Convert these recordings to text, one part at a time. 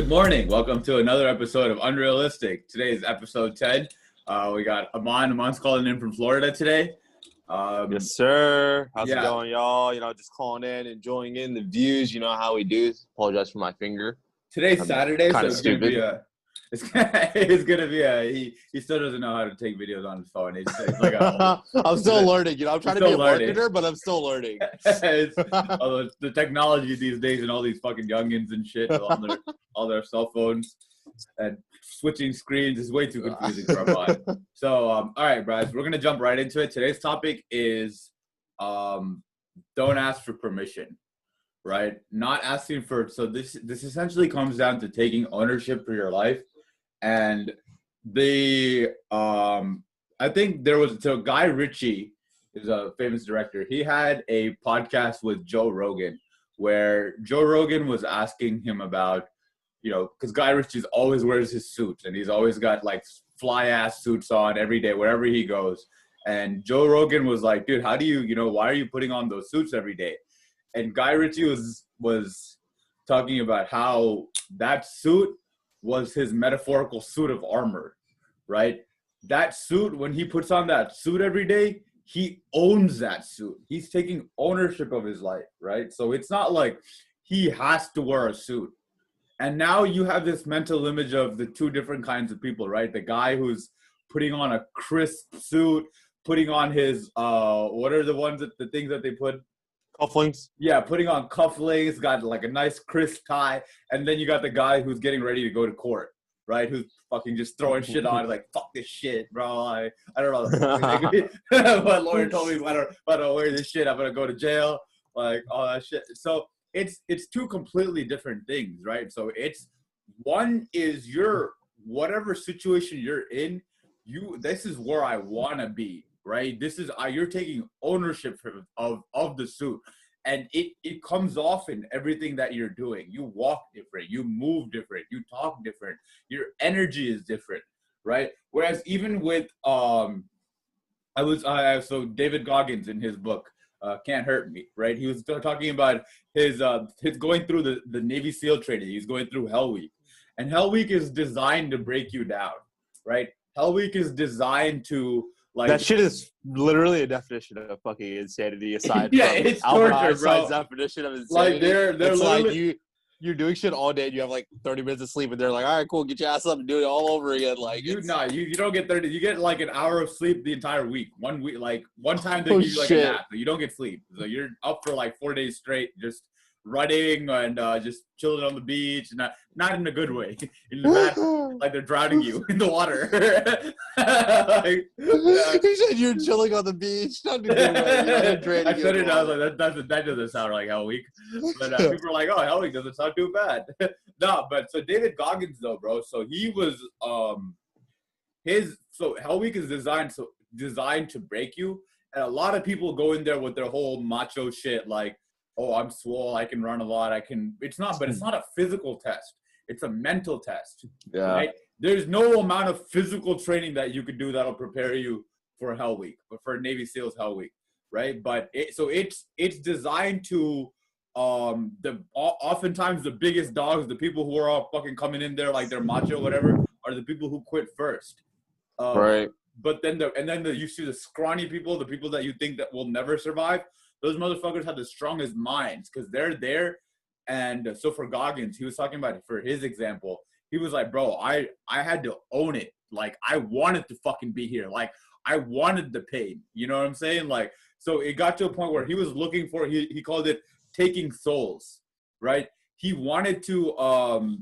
Good morning. Welcome to another episode of Unrealistic. Today is episode 10. We got Aman. Aman's calling in from Florida today. Yes, sir. How's it yeah. going, y'all? Just calling in, enjoying the views. You know how we do. Apologize for my finger. Today's Saturday, so kinda it's gonna stupid. be it's gonna be he still doesn't know how to take videos on his phone. It's like I'm still learning. I'm trying to be a learning. marketer, but I'm still learning. Although the technology these days and all these fucking youngins and shit, all their cell phones and switching screens is way too confusing for Aman. So, all right, Bryce, we're gonna jump right into it. Today's topic is don't ask for permission. Right? Not asking for, so this essentially comes down to taking ownership for your life. And I think there was, so Guy Ritchie is a famous director. He had a podcast with Joe Rogan where Joe Rogan was asking him about, because Guy Ritchie always wears his suits and he's always got like fly ass suits on every day, wherever he goes. And Joe Rogan was like, dude, how do you, why are you putting on those suits every day? And Guy Ritchie was talking about how that suit was his metaphorical suit of armor, right? That suit, when he puts on that suit every day, he owns that suit. He's taking ownership of his life, right? So it's not like he has to wear a suit. And now you have this mental image of the two different kinds of people, right? The guy who's putting on a crisp suit, putting on his, what are the things that they put? Cufflinks. Yeah, putting on cufflinks, got like a nice crisp tie, and then you got the guy who's getting ready to go to court, right? Who's fucking just throwing shit on, like, fuck this shit, bro. I don't know. My lawyer told me if I don't wear this shit, I'm gonna go to jail, like all that shit. So it's two completely different things, right? So it's one is your whatever situation you're in, this is where I wanna be. Right, this is you're taking ownership of the suit, and it comes off in everything that you're doing. You walk different, you move different, you talk different, your energy is different, right? Whereas even with so David Goggins in his book Can't Hurt Me, right? He was talking about his going through the Navy SEAL training. He's going through Hell Week, and Hell Week is designed to break you down, right? Hell Week is designed to that shit is literally a definition of fucking insanity aside yeah, from it's Albert torture, Einstein's bro. definition of insanity. Like they're it's literally... like you're doing shit all day and you have like 30 minutes of sleep and they're like, all right, cool, get your ass up and do it all over again. Like you don't get 30, you get like an hour of sleep the entire week. 1 week, like one time they give you like a nap, so you don't get sleep. So you're up for like 4 days straight, just running and just chilling on the beach, not in a good way, in the bad, like they're drowning you in the water. You said you're chilling on the beach. Not in a good way. I said it. I was like, that doesn't sound like Hell Week, but people are like, oh, Hell Week doesn't sound too bad. No, but so David Goggins though, bro. So he was Hell Week is designed to break you, and a lot of people go in there with their whole macho shit, like, oh, I'm swole, I can run a lot, it's not a physical test. It's a mental test. Yeah. Right? There's no amount of physical training that you could do that'll prepare you for Hell Week, or for Navy SEALs Hell Week, right? But it's designed to oftentimes the biggest dogs, the people who are all fucking coming in there like they're macho, whatever, are the people who quit first. Right. But then you see the scrawny people, the people that you think that will never survive. Those motherfuckers have the strongest minds because they're there. And so for Goggins, he was talking about it for his example. He was like, bro, I had to own it. Like, I wanted to fucking be here. Like, I wanted the pain. You know what I'm saying? Like, so it got to a point where he was looking for, he called it taking souls, right? He wanted to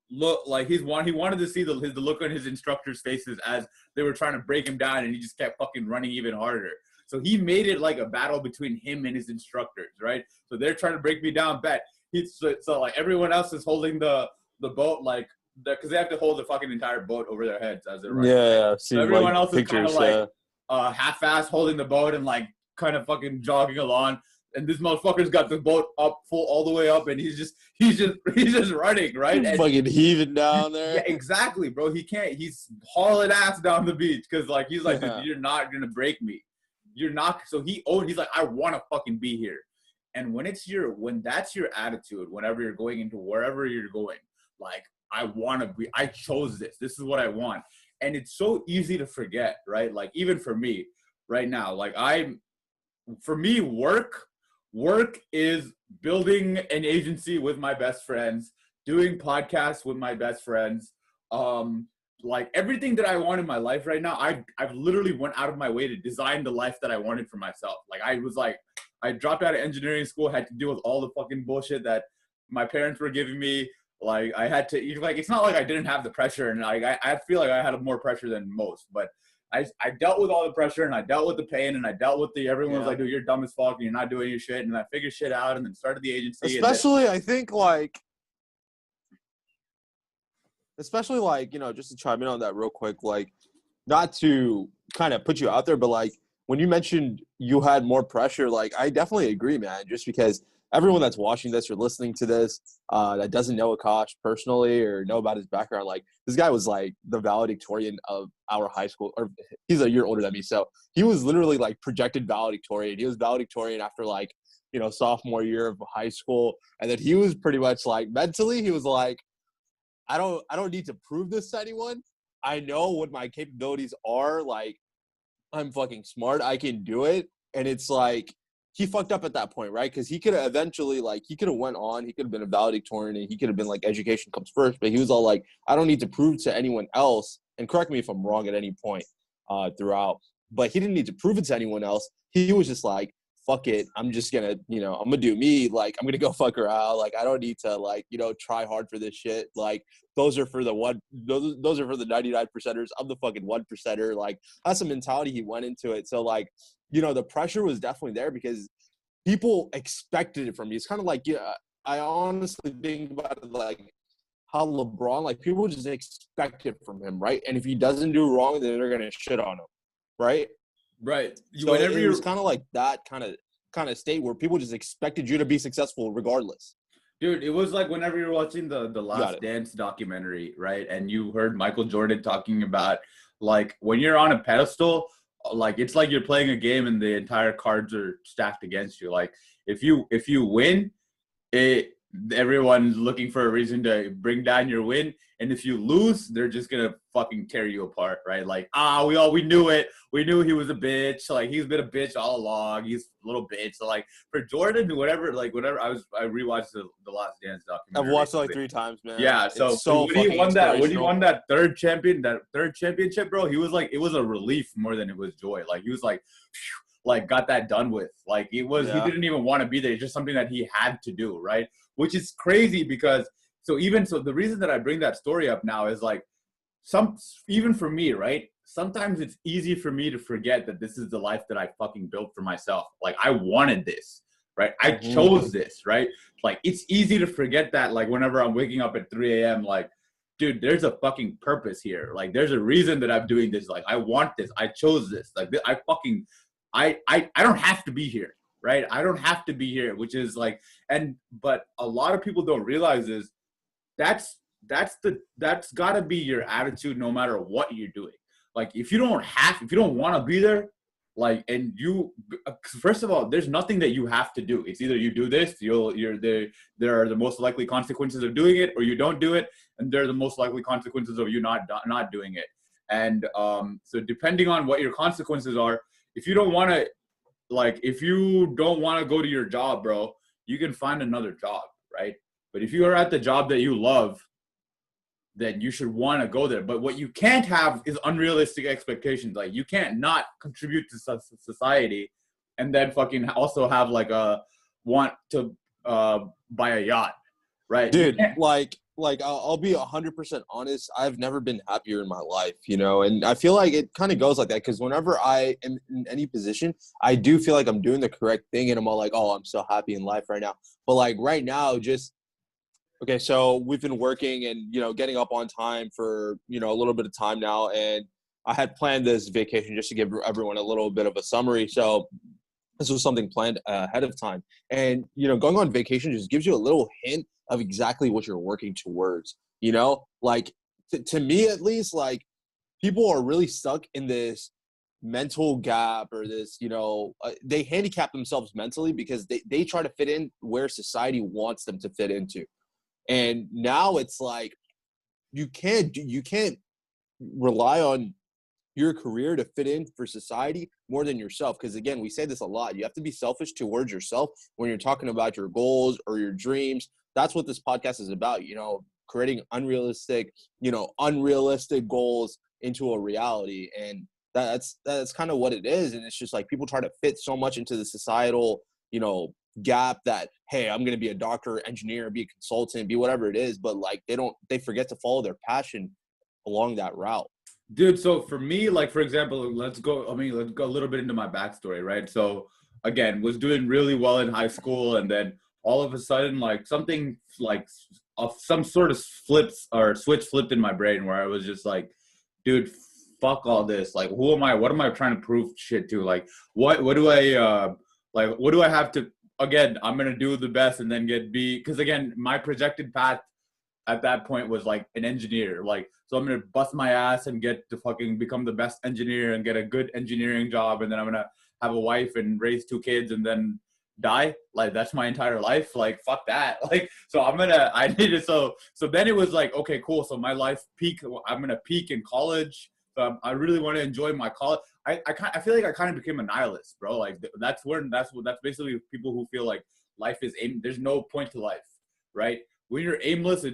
look like he wanted to see the look on his instructors' faces as they were trying to break him down, and he just kept fucking running even harder. So he made it like a battle between him and his instructors, right? So they're trying to break me down, bet. So like everyone else is holding the boat, like, because they have to hold the fucking entire boat over their heads as they're running. Yeah. So everyone else is kind of like half-ass holding the boat and like kind of fucking jogging along. And this motherfucker's got the boat up all the way up, and he's just running, right? And fucking heaving down there. Yeah, exactly, bro. He's hauling ass down the beach because like he's like, dude, you're not gonna break me. You're not. So he's like, I want to fucking be here. And when that's your attitude, whenever you're going into wherever you're going, Like, I chose this. This is what I want. And it's so easy to forget, right? Like, even for me right now, like for me, work is building an agency with my best friends, doing podcasts with my best friends. Like everything that I want in my life right now, I've literally went out of my way to design the life that I wanted for myself. Like I dropped out of engineering school, had to deal with all the fucking bullshit that my parents were giving me. Like I had to, like, it's not like I didn't have the pressure, and like I feel like I had more pressure than most, but I dealt with all the pressure, and I dealt with the pain, and I dealt with everyone was like, dude, you're dumb as fuck and you're not doing your shit. And I figured shit out and then started the agency. Especially, I think, like, just to chime in on that real quick, like, not to kind of put you out there, but like when you mentioned you had more pressure, like I definitely agree, man, just because everyone that's watching this or listening to this that doesn't know Akash personally or know about his background, like this guy was like the valedictorian of our high school, or he's a year older than me. So he was literally like projected valedictorian. He was valedictorian after like, sophomore year of high school. And then he was pretty much like mentally, he was like, I don't need to prove this to anyone. I know what my capabilities are. Like, I'm fucking smart. I can do it. And it's like, he fucked up at that point, right? Because he could have eventually, like, he could have went on. He could have been a valedictorian, and he could have been like, education comes first. But he was all like, I don't need to prove to anyone else. And correct me if I'm wrong at any point throughout. But he didn't need to prove it to anyone else. He was just like, fuck it. I'm just going to, I'm going to do me. Like, I'm going to go fuck her out. Like, I don't need to, like, try hard for this shit. Like, those are for the 99 percenters. I'm the fucking 1%er. Like, that's the mentality he went into it. So, like, the pressure was definitely there because people expected it from you. It's kind of like, I honestly think about it like how LeBron, like, people just expect it from him, right? And if he doesn't do wrong, then they're going to shit on him, right? Right. So it was kind of like that kind of state where people just expected you to be successful regardless. Dude, it was like whenever you're watching the Last Dance documentary, right? And you heard Michael Jordan talking about, like, when you're on a pedestal, like, it's like you're playing a game and the entire cards are stacked against you. Like, if you win, everyone's looking for a reason to bring down your win. And if you lose, they're just gonna fucking tear you apart, right? Like, we knew it. We knew he was a bitch. Like, he's been a bitch all along. He's a little bitch. So, like, for Jordan, whatever, I rewatched the Last Dance documentary. I've watched it like 3 times, man. Yeah, so when he won that third championship, bro, he was like, it was a relief more than it was joy. Like, he was like, phew, like, got that done with. Like, he didn't even want to be there. It's just something that he had to do, right? Which is crazy because the reason that I bring that story up now is like, even for me, right? Sometimes it's easy for me to forget that this is the life that I fucking built for myself. Like, I wanted this, right? I chose this, right? Like, it's easy to forget that, like, whenever I'm waking up at 3 a.m., like, dude, there's a fucking purpose here. Like, there's a reason that I'm doing this. Like, I want this. I chose this. Like, I don't have to be here, right? I don't have to be here, which is like, but a lot of people don't realize is that's gotta be your attitude no matter what you're doing. Like, if you don't want to be there, like, and first of all, there's nothing that you have to do. It's either you do this, there are the most likely consequences of doing it, or you don't do it, and there are the most likely consequences of you not doing it. And so depending on what your consequences are, if you don't want to go to your job, bro, you can find another job, right? But if you are at the job that you love, then you should want to go there. But what you can't have is unrealistic expectations. Like, you can't not contribute to society and then fucking also have like a want to buy a yacht, right? Dude, like I'll be 100% honest. I've never been happier in my life, and I feel like it kind of goes like that because whenever I am in any position, I do feel like I'm doing the correct thing, and I'm all like, oh, I'm so happy in life right now. But like right now, okay, so we've been working and, getting up on time for, a little bit of time now. And I had planned this vacation just to give everyone a little bit of a summary. So this was something planned ahead of time. And, going on vacation just gives you a little hint of exactly what you're working towards, like to me, at least, like, people are really stuck in this mental gap or this, they handicap themselves mentally because they try to fit in where society wants them to fit into. And now it's like you can't rely on your career to fit in for society more than yourself. Because again, we say this a lot. You have to be selfish towards yourself when you're talking about your goals or your dreams. That's what this podcast is about, creating unrealistic goals into a reality. And that's kind of what it is. And it's just like people try to fit so much into the societal, gap that, hey, I'm going to be a doctor, engineer, be a consultant, be whatever it is. But like they forget to follow their passion along that route. Dude, so for me, like, for example, let's go a little bit into my backstory, right? So again, was doing really well in high school, and then all of a sudden, like, something like some sort of switch flipped in my brain where I was just like, dude, fuck all this. Like, who am I? What am I trying to prove shit to? Like, what do I have to, again, I'm going to do the best and then because again, my projected path at that point was like an engineer. Like, so I'm going to bust my ass and get to fucking become the best engineer and get a good engineering job. And then I'm going to have a wife and raise 2 kids and then die. Like, that's my entire life. Like, fuck that. Like, so so then it was like, okay, cool. So my life I'm going to peak in college. So I really want to enjoy my college. I feel like I kind of became a nihilist, bro. Like, that's basically people who feel like life is there's no point to life, right? When you're aimless,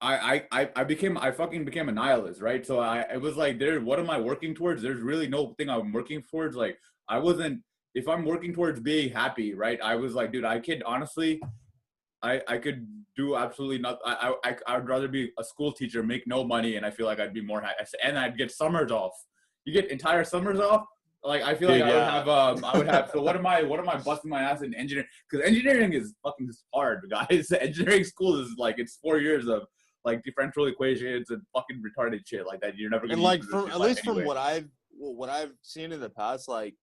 I fucking became a nihilist, right? So it was like, what am I working towards? There's really no thing I'm working towards. Like, if I'm working towards being happy, right? I was like, dude, I could honestly, I could do absolutely nothing. I would rather be a school teacher, make no money, and I feel like I'd be more happy. And I'd get summers off. You get entire summers off. Like, I feel like I would have. So what am I busting my ass in engineering? Because engineering is fucking hard, guys. Engineering school is like, it's 4 years of like differential equations and fucking retarded shit like that. You're never gonna. And like, at least from what I've seen in the past, like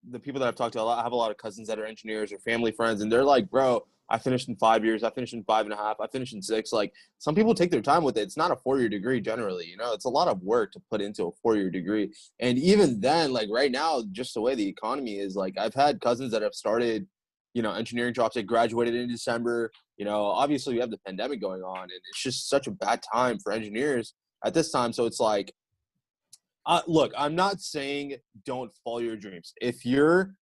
the people that I've talked to, I have a lot of cousins that are engineers or family friends, and they're like, bro, I finished in 5 years, I finished in 5.5, I finished in 6. Like, some people take their time with it. It's not a 4-year degree generally, it's a lot of work to put into a 4-year degree. And even then, like right now, just the way the economy is, like I've had cousins that have started, engineering jobs that graduated in December. Obviously we have the pandemic going on, and it's just such a bad time for engineers at this time. So it's like, look, I'm not saying don't follow your dreams. If your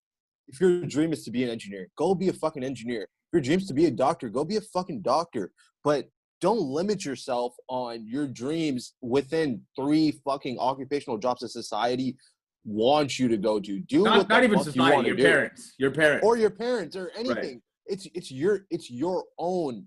dream is to be an engineer, go be a fucking engineer. If your dream is to be a doctor, go be a fucking doctor. But don't limit yourself on your dreams within 3 fucking occupational jobs that society wants you to go to. Do not even society, your parents or your parents or anything. Right. It's your own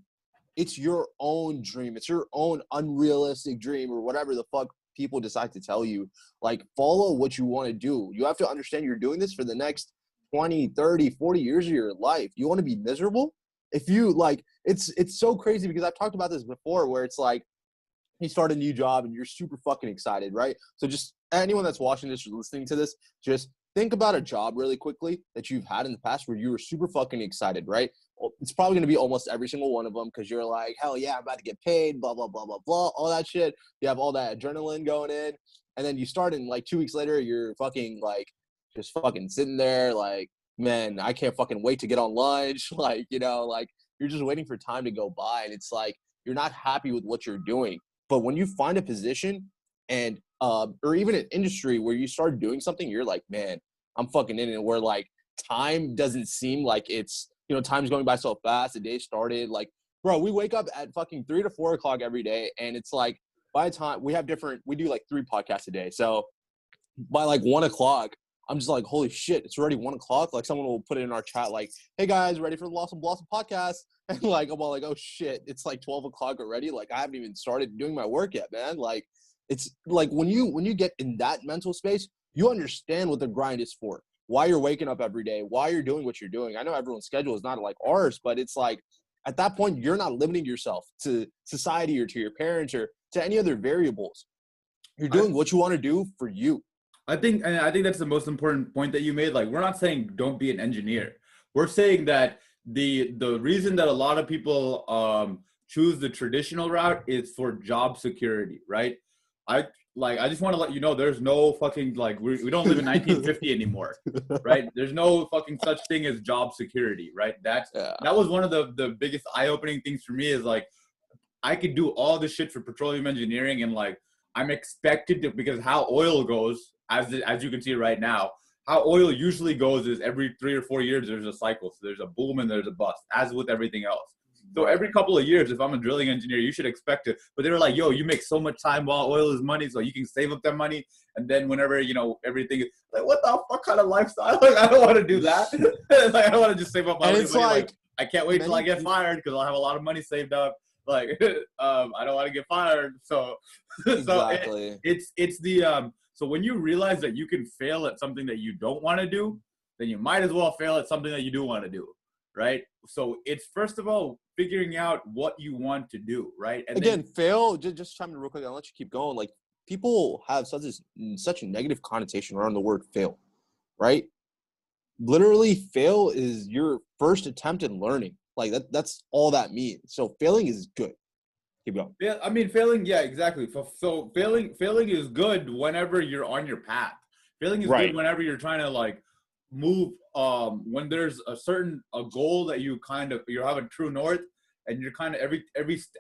dream. It's your own unrealistic dream, or whatever the fuck people decide to tell you. Like, follow what you want to do. You have to understand you're doing this for the next 20, 30, 40 years of your life. You want to be miserable? If you like, it's so crazy because I've talked about this before where it's like you start a new job and you're super fucking excited, right? So just anyone that's watching this or listening to this, just think about a job really quickly that you've had in the past where you were super fucking excited, right? Well, it's probably going to be almost every single one of them because you're like, hell yeah, I'm about to get paid, blah, blah, blah, blah, blah, all that shit. You have all that adrenaline going in. And then you start and like 2 weeks later, you're fucking like just fucking sitting there like, man, I can't fucking wait to get on lunch. Like, like you're just waiting for time to go by. And it's like, you're not happy with what you're doing. But when you find a position and, or even an industry where you start doing something, you're like, man, I'm fucking in it. Where like time doesn't seem like it's, time's going by so fast. The day started. Like, bro, we wake up at fucking 3 to 4 o'clock every day. And it's like, by the time we do like 3 podcasts a day. So by like 1 o'clock, I'm just like, holy shit, it's already 1 o'clock. Like, someone will put it in our chat, like, hey guys, ready for the Lost and Blossom podcast? And like, I'm all like, oh shit, it's like 12 o'clock already. Like, I haven't even started doing my work yet, man. Like, it's like when you get in that mental space, you understand what the grind is for, why you're waking up every day, why you're doing what you're doing. I know everyone's schedule is not like ours, but it's like at that point, you're not limiting yourself to society or to your parents or to any other variables. You're doing what you want to do for you. I think that's the most important point that you made. Like, we're not saying don't be an engineer. We're saying that the reason that a lot of people choose the traditional route is for job security, right? I just want to let you know there's no fucking like we don't live in 1950 anymore, right? There's no fucking such thing as job security, right? That was one of the biggest eye-opening things for me is like I could do all this shit for petroleum engineering and like I'm expected to because how oil goes as you can see right now, how oil usually goes is every 3 or 4 years there's a cycle. So there's a boom and there's a bust, as with everything else. So every couple of years, if I'm a drilling engineer, you should expect it. But they were like, yo, you make so much time while oil is money, so you can save up that money. And then whenever, everything is like, what the fuck kind of lifestyle? Like, I don't want to do that. Like, I don't want to just save up my money. Like, I can't wait till I get fired because I'll have a lot of money saved up. Like, I don't want to get fired. So, exactly. it's the, so when you realize that you can fail at something that you don't want to do, then you might as well fail at something that you do want to do. Right. So it's first of all figuring out what you want to do. Right. And again, fail. Just chime in real quick. I'll let you keep going. Like people have such a negative connotation around the word fail. Right. Literally, fail is your first attempt at learning. Like that's all that means. So failing is good. Keep going. Yeah, I mean failing. Yeah, exactly. So failing is good whenever you're on your path. Failing is good whenever you're trying to like move when there's a goal that you have a true north and you're kind of every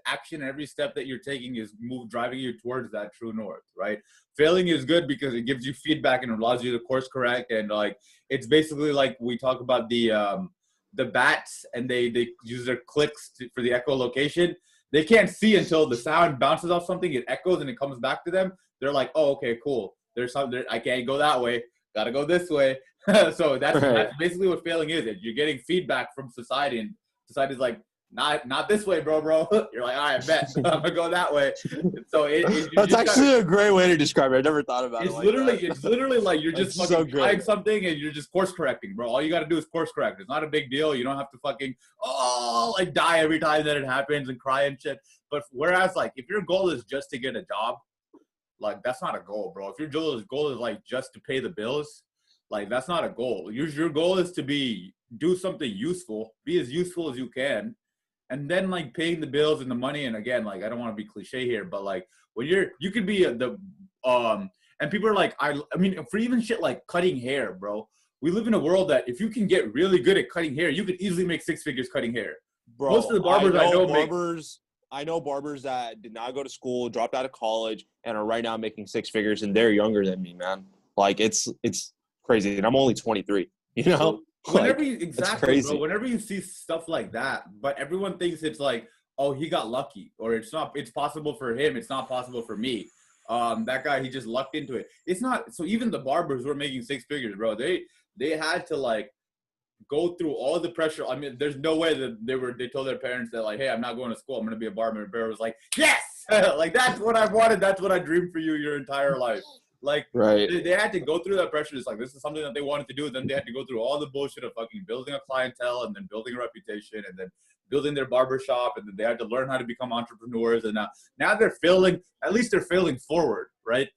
action, every step that you're taking is driving you towards that true north, right? Failing is good because it gives you feedback and allows you to course correct, and like it's basically like we talk about the bats and they use their clicks for the echolocation. They can't see until the sound bounces off something, it echoes and it comes back to them. They're like, oh, okay, cool, there's something I can't go that way, gotta go this way. So that's basically what failing is. You're getting feedback from society, and society's like, not this way, bro. You're like, all right, bet. I'm gonna go that way. So that's actually a great way to describe it. I never thought about it. It's literally like you're just fucking trying something and you're just course correcting, bro. All you gotta do is course correct. It's not a big deal. You don't have to fucking like die every time that it happens and cry and shit. But whereas like if your goal is just to get a job, like that's not a goal, bro. If your goal is like just to pay the bills, like that's not a goal. Your goal is to do something useful, be as useful as you can, and then like paying the bills and the money. And again, like I don't want to be cliche here, but like when you could be and people are like, I mean, for even shit like cutting hair, bro. We live in a world that if you can get really good at cutting hair, you could easily make 6 figures cutting hair. Bro, most of the barbers I know barbers that did not go to school, dropped out of college, and are right now making 6 figures, and they're younger than me, man. Like it's crazy, and I'm only 23. You know, whenever bro, whenever you see stuff like that, but everyone thinks it's like, oh, he got lucky, or it's possible for him, it's not possible for me. That guy, he just lucked into it. It's not. So even the barbers who are making 6 figures, bro, they had to like go through all the pressure. I mean, there's no way that they told their parents that like, hey, I'm not going to school, I'm going to be a barber. And the barber was like, yes, like that's what I wanted, that's what I dreamed for you your entire life. Like, they had to go through that pressure. It's like, this is something that they wanted to do. Then they had to go through all the bullshit of fucking building a clientele and then building a reputation and then building their barber shop. And then they had to learn how to become entrepreneurs. And now they're failing. At least they're failing forward, right?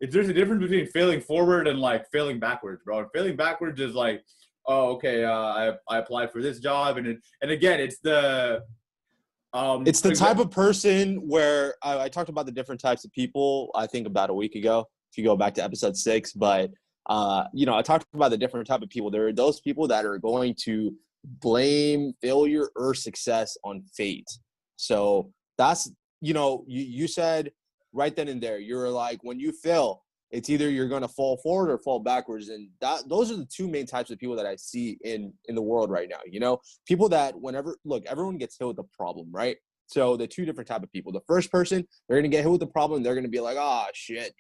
There's a difference between failing forward and like failing backwards, bro. And failing backwards is like, oh, okay, I applied for this job. And again, it's the type of person where I talked about the different types of people, I think about a week ago, if you go back to episode 6, but I talked about the different type of people. There are those people that are going to blame failure or success on fate. So that's, you said right then and there, you're like, when you fail, it's either you're going to fall forward or fall backwards. And those are the two main types of people that I see in the world right now. People that everyone gets hit with a problem, right? So the two different type of people. The first person, they're going to get hit with the problem. They're going to be like, shit,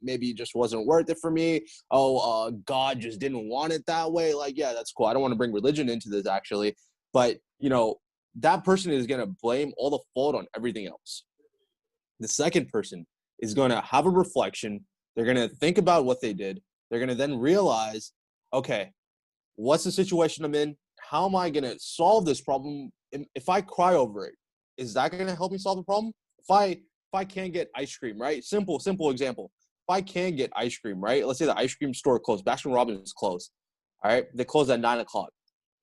maybe it just wasn't worth it for me. God just didn't want it that way. Like, yeah, that's cool. I don't want to bring religion into this actually. But, that person is going to blame all the fault on everything else. The second person is going to have a reflection. They're going to think about what they did. They're going to then realize, okay, what's the situation I'm in? How am I going to solve this problem? If I cry over it, is that going to help me solve the problem? If I can't get ice cream, right? Simple example. If I can get ice cream, right? Let's say the ice cream store closed. Baskin Robbins is closed. All right. They close at 9:00.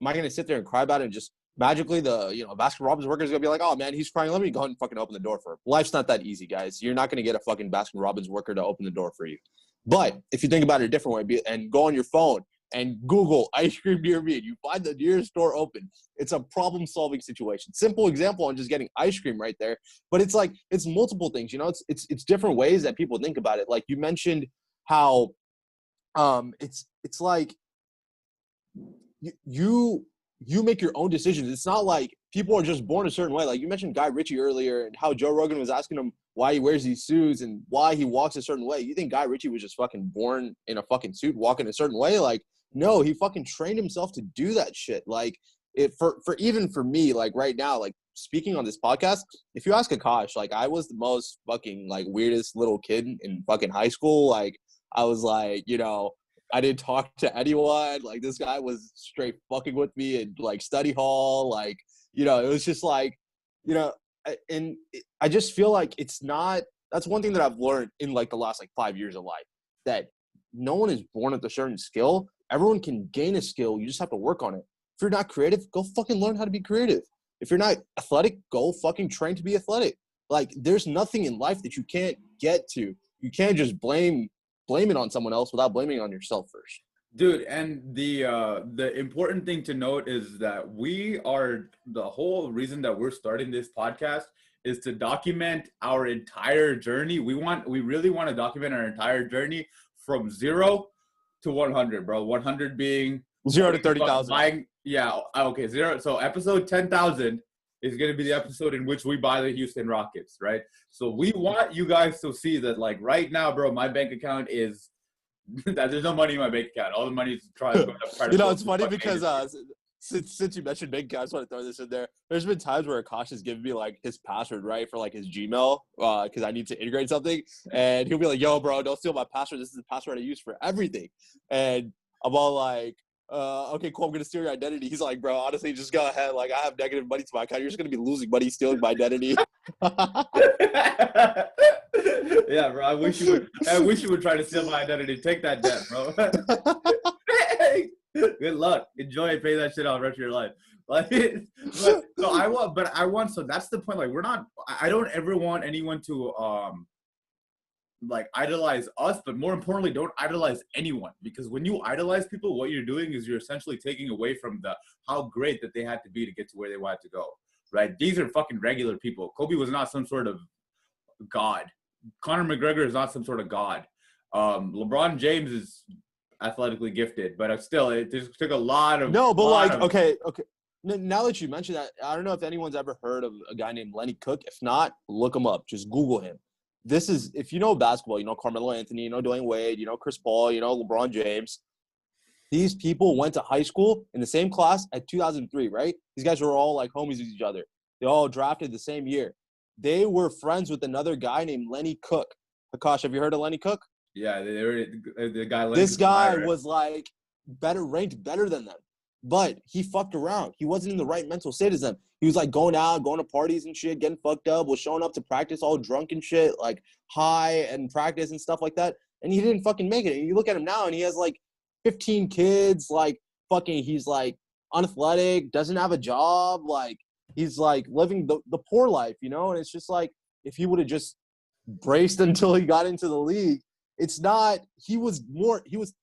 Am I going to sit there and cry about it and just magically the Baskin Robbins worker is gonna be like, oh man, he's crying. Let me go ahead and fucking open the door for him. Life's not that easy, guys. You're not gonna get a fucking Baskin Robbins worker to open the door for you. But if you think about it a different way, and go on your phone and Google ice cream near me, and you find the nearest store open, it's a problem-solving situation. Simple example on just getting ice cream right there, but it's like it's multiple things. It's different ways that people think about it. Like you mentioned how it's like you make your own decisions. It's not like people are just born a certain way. Like you mentioned Guy Ritchie earlier and how Joe Rogan was asking him why he wears these suits and why he walks a certain way. You think Guy Ritchie was just fucking born in a fucking suit walking a certain way? Like, no, he fucking trained himself to do that shit. Like even for me, like right now, like speaking on this podcast, if you ask Akash, like I was the most fucking like weirdest little kid in fucking high school. Like I was like, I didn't talk to anyone. Like this guy was straight fucking with me in like study hall. Like, it was just like, and I just feel like it's not, that's one thing that I've learned in like the last like 5 years of life, that no one is born with a certain skill. Everyone can gain a skill. You just have to work on it. If you're not creative, go fucking learn how to be creative. If you're not athletic, go fucking train to be athletic. Like there's nothing in life that you can't get to. You can't just blame it on someone else without blaming it on yourself first. Dude, and the important thing to note is that the whole reason that we're starting this podcast is to document our entire journey. We really want to document our entire journey from 0 to 100, bro. 100 being 0 to 30,000. Yeah, okay, 0. So episode 10,000 is going to be the episode in which we buy the Houston Rockets, right? So we want you guys to see that, like, right now, bro, my bank account is that there's no money in my bank account. All the money is trying to it's funny because since you mentioned bank account, I just want to throw this in there. There's been times where Akash has given me like his password, right, for like his Gmail because I need to integrate something, and he'll be like, "Yo, bro, don't steal my password. This is the password I use for everything." And I'm all like, okay, cool, I'm gonna steal your identity. He's like, bro, honestly, just go ahead. Like, I have negative money to my account. You're just gonna be losing money stealing my identity. Yeah, bro. I wish you would try to steal my identity. Take that debt, bro. Good luck. Enjoy it. Pay that shit out the rest of your life. Like, so that's the point. Like, I don't ever want anyone to like idolize us, but more importantly, don't idolize anyone, because when you idolize people, what you're doing is you're essentially taking away from how great that they had to be to get to where they wanted to go, right? These are fucking regular people. Kobe was not some sort of god. Conor McGregor is not some sort of god. LeBron James is athletically gifted, but still, it just took a lot of okay. Now that you mentioned that, I don't know if anyone's ever heard of a guy named Lenny Cook. If not, look him up. Just Google him. This is, if you know basketball, you know Carmelo Anthony, you know Dwayne Wade, you know Chris Paul, you know LeBron James. These people went to high school in the same class at 2003, right? These guys were all like homies with each other. They all drafted the same year. They were friends with another guy named Lenny Cook. Akash, have you heard of Lenny Cook? Yeah, the guy. This guy was like ranked better than them, but he fucked around. He wasn't in the right mental state as them. He was like going out, going to parties and shit, getting fucked up, was showing up to practice all drunk and shit, like high and practice and stuff like that. And he didn't fucking make it. And you look at him now and he has like 15 kids, like fucking, he's like unathletic, doesn't have a job, like he's like living the poor life, you know? And it's just like, if he would have just braced until he got into the league, it's not, he was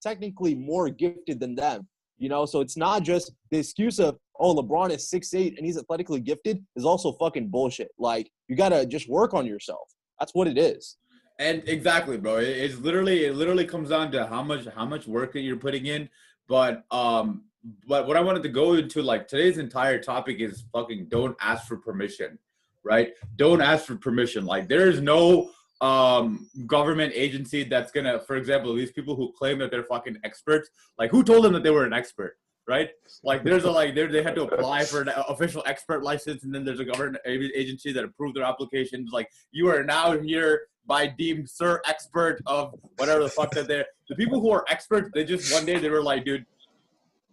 technically more gifted than them, you know? So it's not just the excuse of, oh, LeBron is 6'8" and he's athletically gifted is also fucking bullshit. Like, you got to just work on yourself. That's what it is. And exactly, bro. It literally comes down to how much work that you're putting in. But what I wanted to go into, like, today's entire topic is fucking don't ask for permission, right? Don't ask for permission. Like, there's no government agency that's gonna, for example, these people who claim that they're fucking experts, like, who told them that they were an expert, right? Like, there's they had to apply for an official expert license, and then there's a government agency that approved their applications. Like, you are now here by deemed sir expert of whatever the fuck that they're. The people who are experts, they just one day they were like, dude,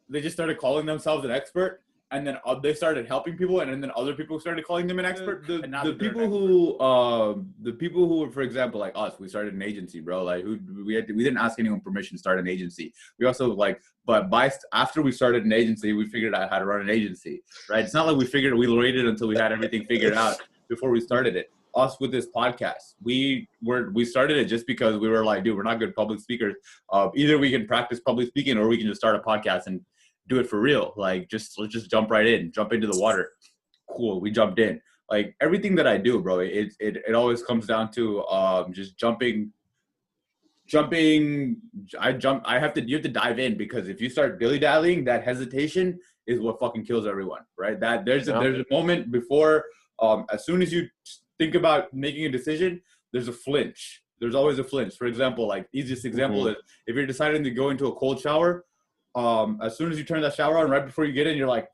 they just started calling themselves an expert, and then they started helping people, and then other people started calling them an expert. And now the people who, for example, like us, we started an agency, bro. Like we didn't ask anyone permission to start an agency. We also after we started an agency, we figured out how to run an agency, right? It's not like we waited until we had everything figured out before we started it. Us with this podcast, we started it just because we were like, dude, we're not good public speakers. Either we can practice public speaking, or we can just start a podcast and do it for real. Like, let's just jump right in, jump into the water. Cool, we jumped in. Like everything that I do, bro, it always comes down to just jumping. You have to dive in, because if you start dilly-dallying, that hesitation is what fucking kills everyone, right? That there's a moment before, as soon as you think about making a decision, there's a flinch. There's always a flinch. For example, like easiest example is if you're deciding to go into a cold shower, as soon as you turn that shower on, right before you get in, you're like,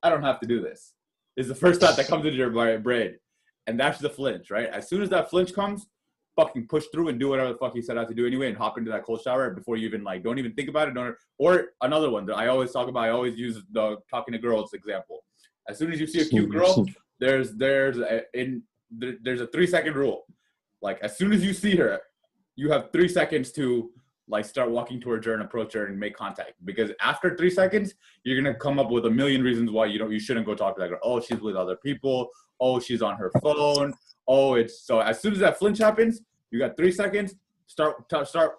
I don't have to do this. Is the first thought that comes into your brain. And that's the flinch, right? As soon as that flinch comes, fucking push through and do whatever the fuck you set out to do anyway, and hop into that cold shower before you even don't even think about it. Or another one that I always talk about, I always use the talking to girls example. As soon as you see a cute girl, there's a 3-second rule. Like as soon as you see her, you have 3 seconds to start walking towards her and approach her and make contact. Because after 3 seconds, you're gonna come up with a million reasons why you shouldn't go talk to that girl. Oh, she's with other people. Oh, she's on her phone. Oh, so as soon as that flinch happens, you got 3 seconds. Start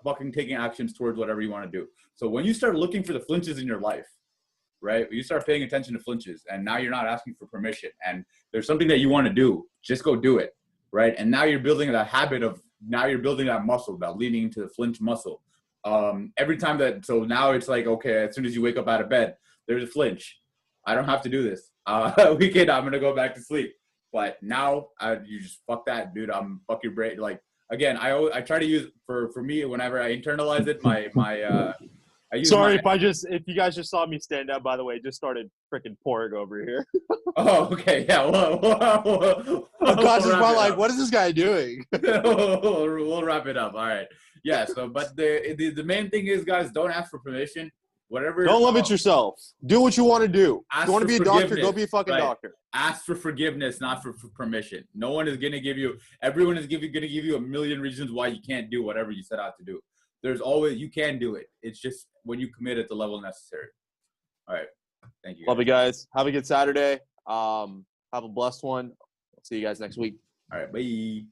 fucking taking actions towards whatever you want to do. So when you start looking for the flinches in your life, right? You start paying attention to flinches, and now you're not asking for permission, and there's something that you want to do, just go do it, right? And now you're building that habit now you're building that muscle, that leaning into the flinch muscle. Every time so now it's like, okay, as soon as you wake up out of bed, there's a flinch. I don't have to do this. Weekend, I'm going to go back to sleep. But now you just fuck that, dude. Fuck your brain. Like, again, I try to use for me, whenever I internalize it, Sorry if you guys just saw me stand up, by the way, just started freaking pouring over here. Oh, okay. Yeah. Akash is probably like, what is this guy doing? We'll wrap it up. All right. Yeah. So, but the main thing is, guys, don't ask for permission. Whatever. Don't limit yourself. Do what you want to do. If you want to be a doctor, go be a fucking doctor. Ask for forgiveness, not for permission. No one is going to give you, everyone is going to give you a million reasons why you can't do whatever you set out to do. You can do it. It's just when you commit at the level necessary. All right. Thank you, guys. Love you guys. Have a good Saturday. Have a blessed one. See you guys next week. All right. Bye.